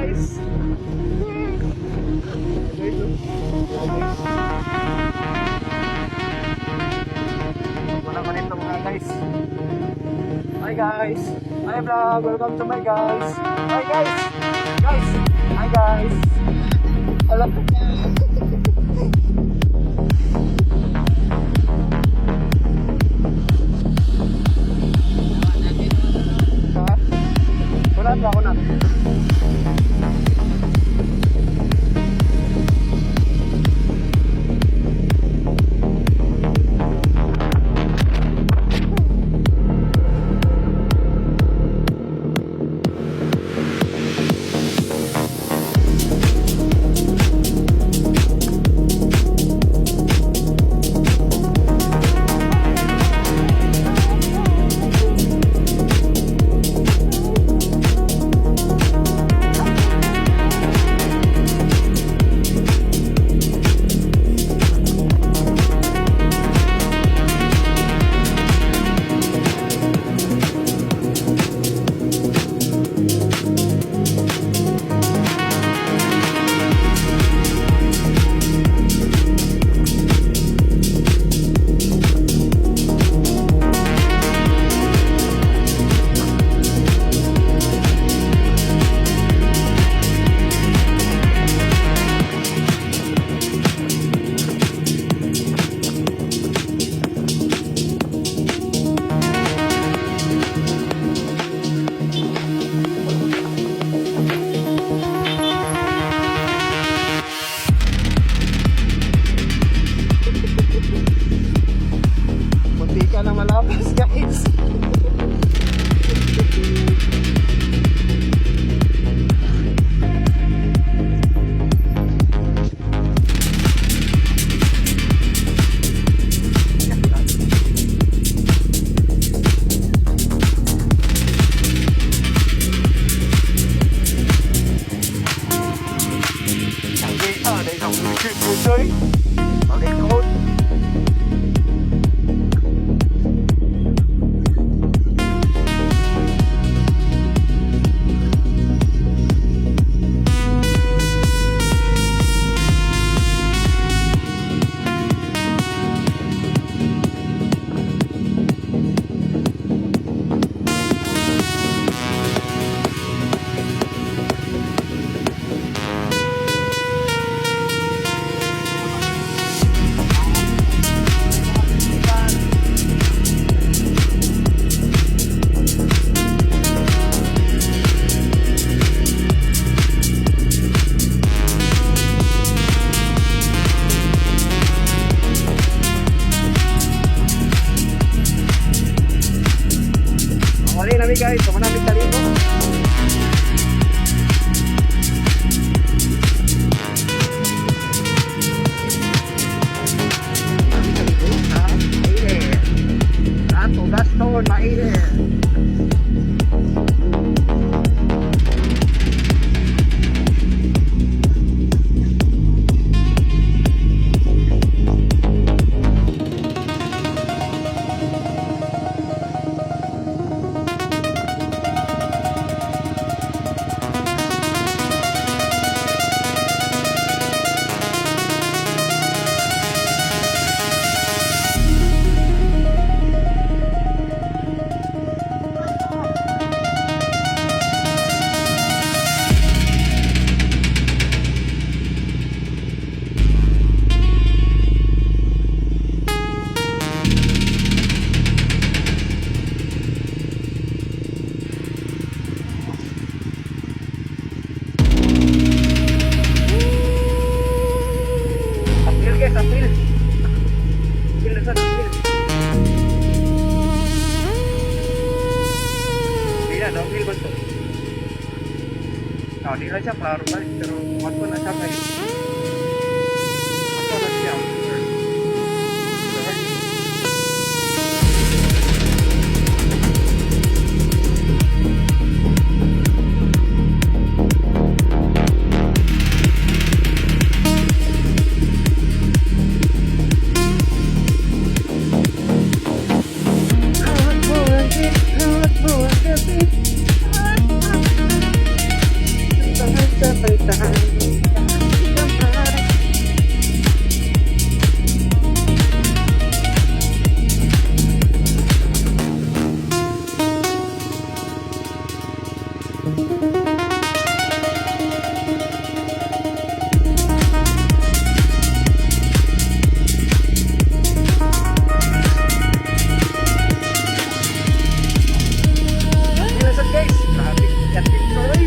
guys. Wala pa nito mga guys. Hi guys. Hi vlog. Welcome to my guys. Hi guys. Guys. Hi guys. Alam ko na. Wala pa ako na. Guys, đây là một chuyện vui chơi ở đây thôi. Mali namin guys, sama namin talino. Ato gaston, mainit. Nah, di aja baru balik terus waktu nak sampai. Apa lagi yang? Ilasad guys, traffic kat dito eh.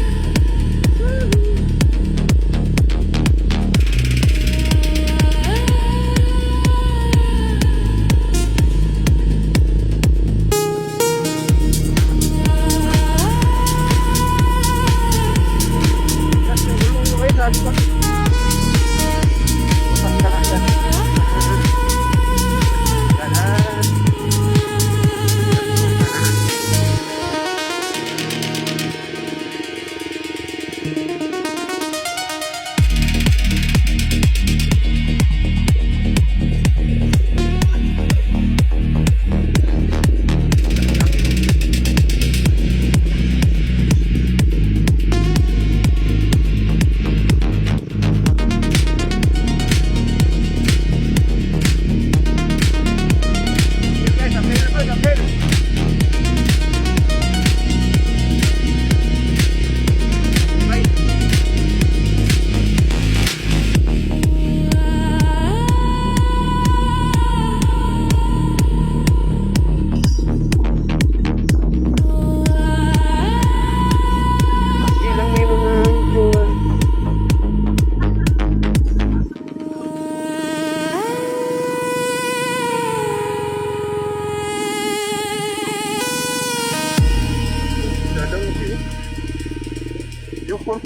Yoko.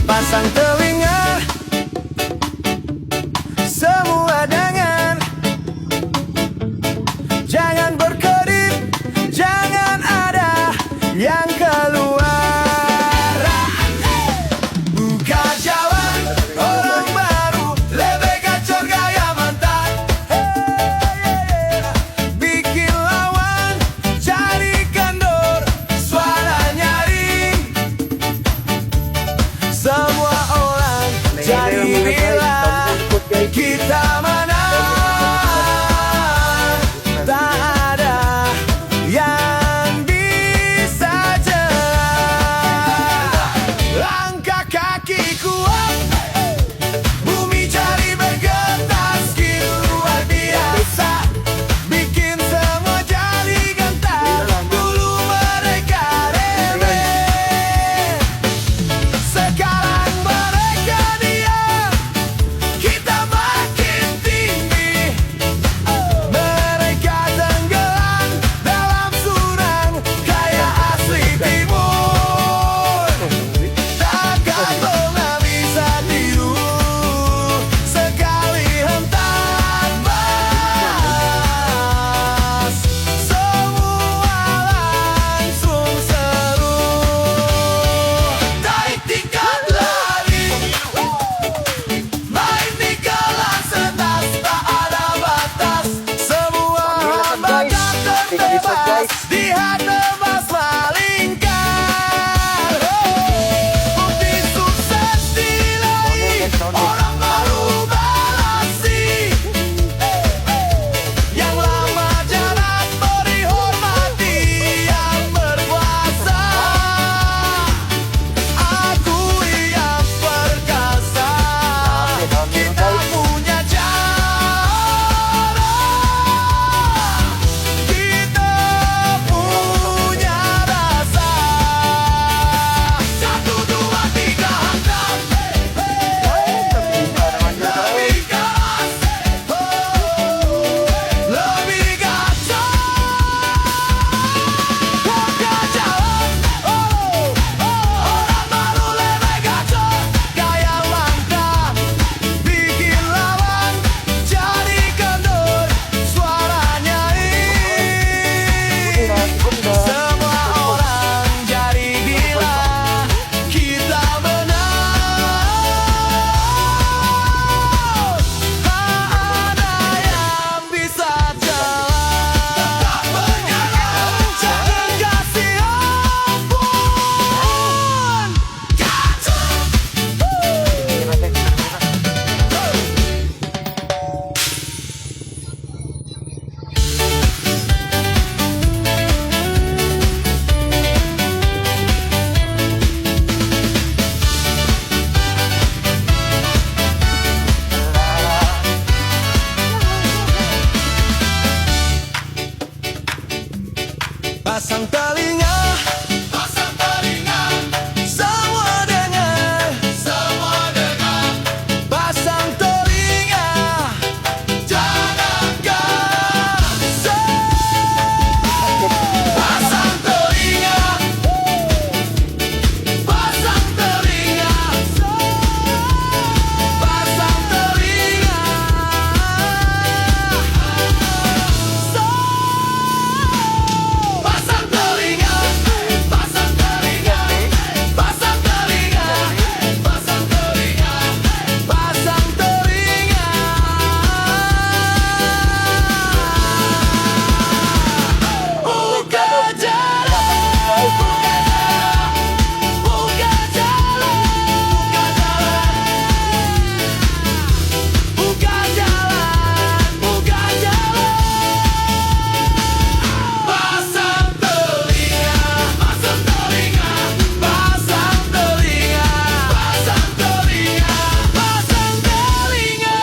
Pasang telinga, semua dengar. Jangan berkedip, jangan ada yang keluar. Buka jalan orang baru, lebih gacor gaya mantan. Bikin lawan, cari kendor, suara nyaring. Semua orang jadi bilang kita menang. Tak ada yang bisa jelah. Langkah kaki kuat, bumi jadi bergetar. Skill luar biasa, bikin semua jadi gentar. Dulu mereka remeh, sekarang mereka diam. Kita makin tinggi, mereka tenggelam dalam surang kayak asli timur. Takkan pernah bisa tidur, sekali hentak bas, semua langsung seru. Naik tingkat lari, main di kelas setas, tak ada batas. Semua hambatan terbebas, dihadap melingkar. Bukti sukses dinilai, orang baru balasi. Yang lama jangan beri hormati yang berkuasa. Akui yang perkasa, kita punya cara, kita punya Pasang telinga, semua dengar, pasang telinga, jangan geser. Pasang telinga, pasang telinga, pasang telinga, pasang telinga, pasang telinga, pasang telinga, pasang telinga, pasang telinga. Buka jalan, buka jalan, buka jalan, buka jalan. Pasang telinga, pasang telinga, pasang telinga, pasang telinga, pasang telinga.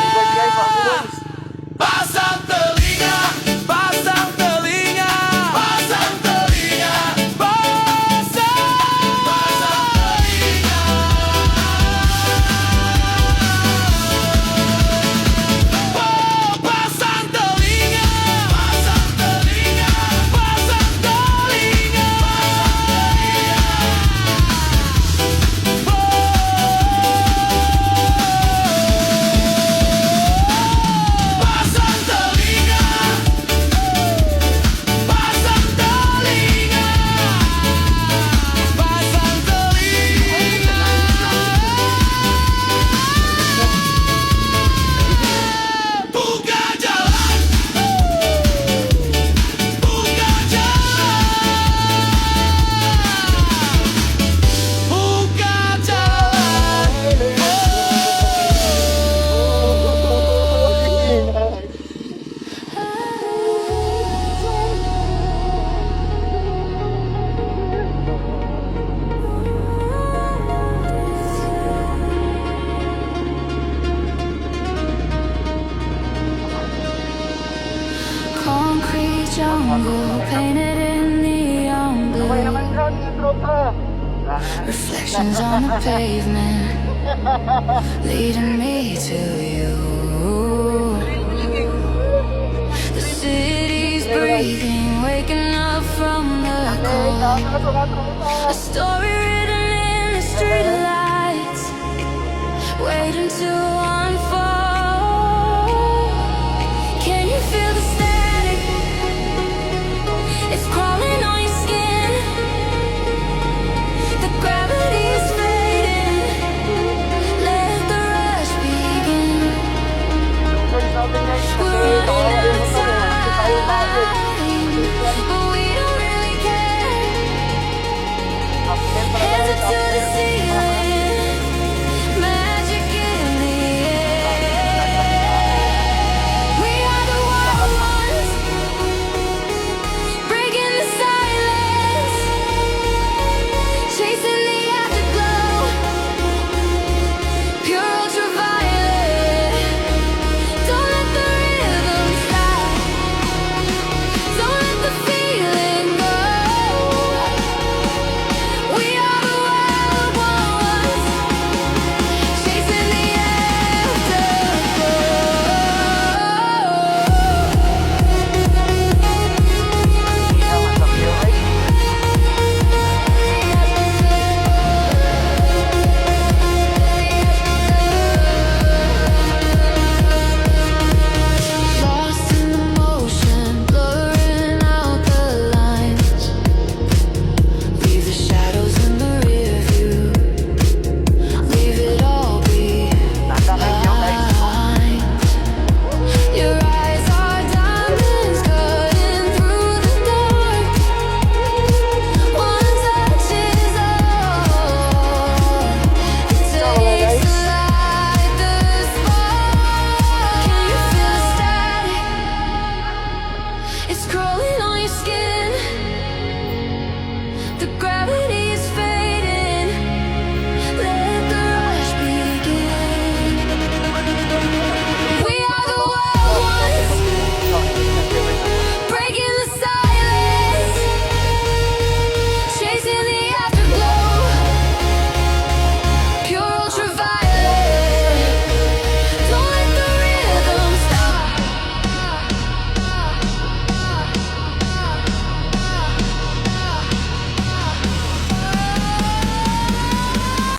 Pasang telinga, pasang telinga, pasang telinga, pasang telinga, pasang telinga, pasang telinga, pasang telinga, pasang telinga, pasang telinga. Buka jalan, buka jalan, buka jalan. Concrete jungle painted in neon Okay blue. naman dyan, tropa. Reflections on the pavement leading me to you. The city's breathing, waking up from the cold. A story written in the street lights, waiting to